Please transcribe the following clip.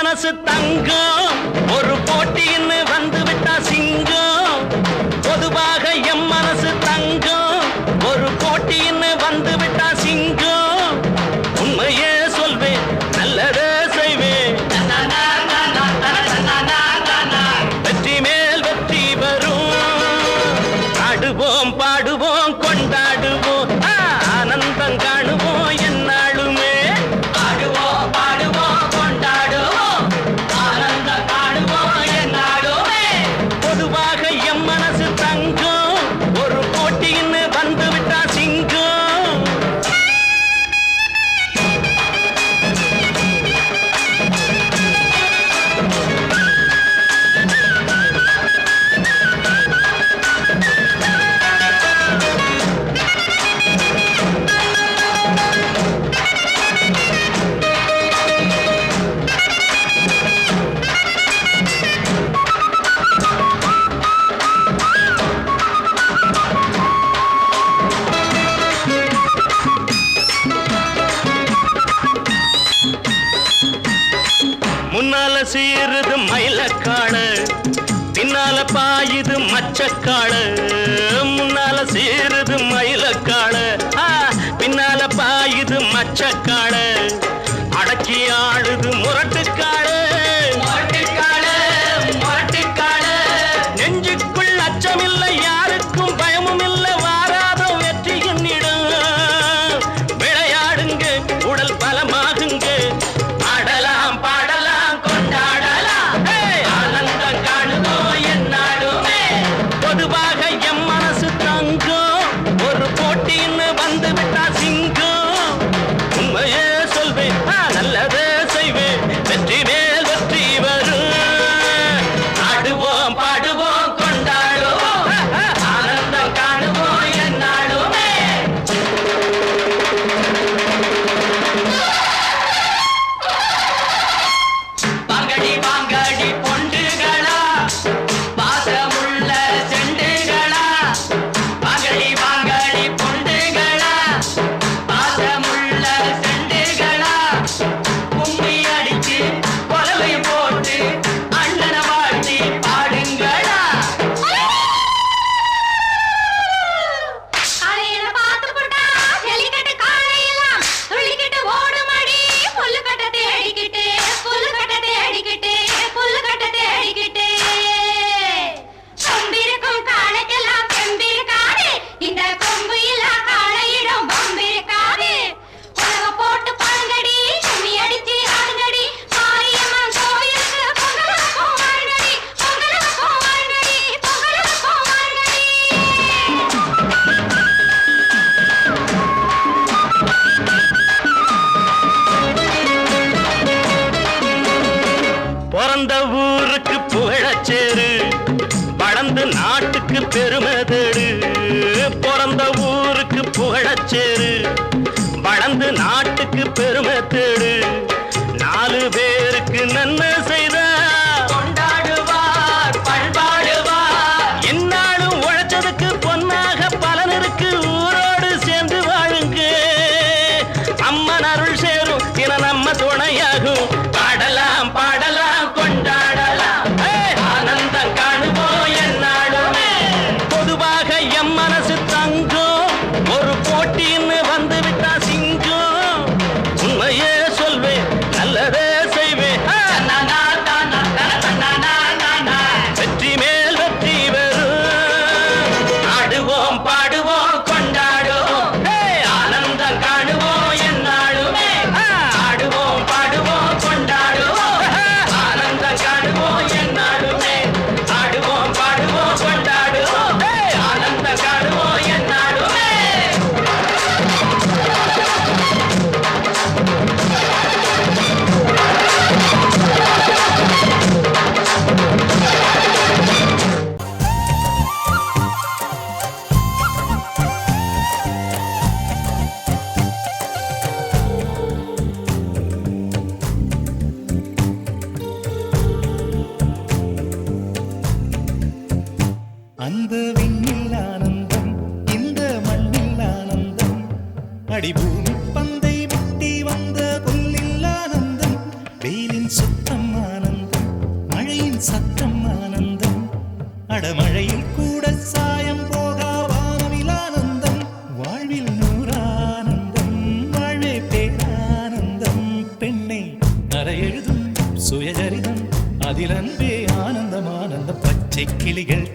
மனசு தங்கம் ஒரு போட்டின்னு வந்து விட்டா சிங்கம் பொதுவாக எம் மனசு தங்கம் ஒரு போட்டின்னு வந்து விட்டா சிங்கம் உண்மையே சொல்வேன் நல்லதே செய்வேன் வெற்றி மேல் வெற்றி வரும் ஆடுவோம் பாடுவோம் கொண்டாடுவோம் ஆனந்தம் காணுவோம் என்னாலுமே ஆடுவோம் பாடுவோம் கொண்டாடுவோம் ஆனந்தம் காணுவோம் என்னாலுமே பொதுவாக எம் மனசு தங்கம் ஒரு போட்டின்னு வந்து விட்டா சிங்கம் முன்னால சீருது மயிலக்காடு பின்னால பாயுது மச்சக்காடு முன்னால சீருது மயிலக்காடு பின்னால பாயுது மச்சக்காடு அடக்கி ஆடுது முரட்டுக்காடு முரட்டுக்காடு நெஞ்சுக்குள் அச்சமில்லை யாருக்கும் பயமும் இல்லை வாராதோ வெற்றி என்னிடம் விளையாடுங்க உடல் பலமாகுங்க ஆடலாம் பாடலாம் கொண்டாடலாம் ஆனந்தம் காணுவோம் என்னாலுமே பொதுவாக எம் மனசு தங்கம் ஒரு போட்டின்னு வந்து விட்டா சிங்கம் உண்மையே சொல்வேன் நல்லதே செய்வேன் வெற்றி மேல் வெற்றி வரும் ஆடுவோம் பாடுவோம் கொண்டாடுவோம் ஆனந்தம் காணுவோம் என்னாலுமே வாங்கடி வாங்கடி பொண்டுகளா பாசமுள்ள செண்டுகளா வாங்கடி வாங்கடி பொண்டுகளா பாசமுள்ள செண்டுகளா கும்மி அடிச்சு கொலவை போட்டு அண்ணனை வாழ்த்தி பாடுங்களா அலையில பார்த்து போட்டா ஜல்லிக்கட்டு காளையெல்லாம் துள்ளிக்கிட்டு ஓடுமடி புல்லுக்கட்டை தேடிக்கிட்டு புல்லுக்கட்டை தேடிக்கிட்டு புல்லுக்கட்டை தேடிக்கிட்டு கொம்பிருக்கும் காளைக்கெல்லாம் பெம்பிருக்காது இந்த கொம்பு இல்லா காளையிடம் பம்பிருக்காது உலக போட்டு பாருங்கடி கும்மி அடிச்சு ஆடுங்கடி மாரியம்மன் கோயிலுக்கு பொங்கலுக்கும் வாருங்கடி பொங்கலுக்கும் வாருங்கடி பொங்கலுக்கும் வாருங்கடி பிறந்த ஊருக்கு புகழச்சேரு வளர்ந்து நாட்டுக்கு பெருமை தேடு பிறந்த ஊருக்கு புகழச்சேரு வளர்ந்து நாட்டுக்கு பெருமை தேடு நாலு பேருக்கு நன்மை செய்த கொண்டாடுவார் பண்பாடுவார் என்னாலும் உழைச்சதுக்கு பொன்னாக பலன் இருக்கு ஊரோடு சேர்ந்து வாழுங்க அம்மன் அருள் சேரும் தின நம்ம துணையாகும் பாடலாம் பாடலாம் கொண்டாடலாம் ஆனந்தம் காணுவோம் என்னாலுமே பொதுவாக எம் மனசு தங்கம் ஒரு போட்டின்னு வந்து விட்டா சிங்கம் உண்மையே சொல்வேன் நல்லதே செய்வேன் வெற்றி மேல் வெற்றி வரும் ஆடுவோம் பாடுவோம் கொண்டாடுவோம் ஆனந்தம் காணுவோம் என்னாலுமே ஆடுவோம் பாடுவோம் கொண்டாடுவோம் ஆனந்தம் காணுவோம் என்னாலுமே ஆடுவோம் பாடுவோம் கொண்டாடுவோம் ஆனந்தம் காணுவோம் என்னாலுமே அந்த விண்ணில் ஆனந்தம் இந்த மண்ணில் ஆனந்தம் அடிபூமி பந்தை முட்டி வந்த புல்லில் ஆனந்தம் வெயிலின் சுத்தம் ஆனந்தம் அடமழையில் கூட சாயம் போகா வானவில் ஆனந்தம் வாழ்வில் நூறானந்தம் வாழ்வே பேரானந்தம் பெண்ணை அறையெழுதும் சுயசரிதம் அதில் அன்பே ஆனந்தம் ஆனந்தம் பச்சை கிளிகள்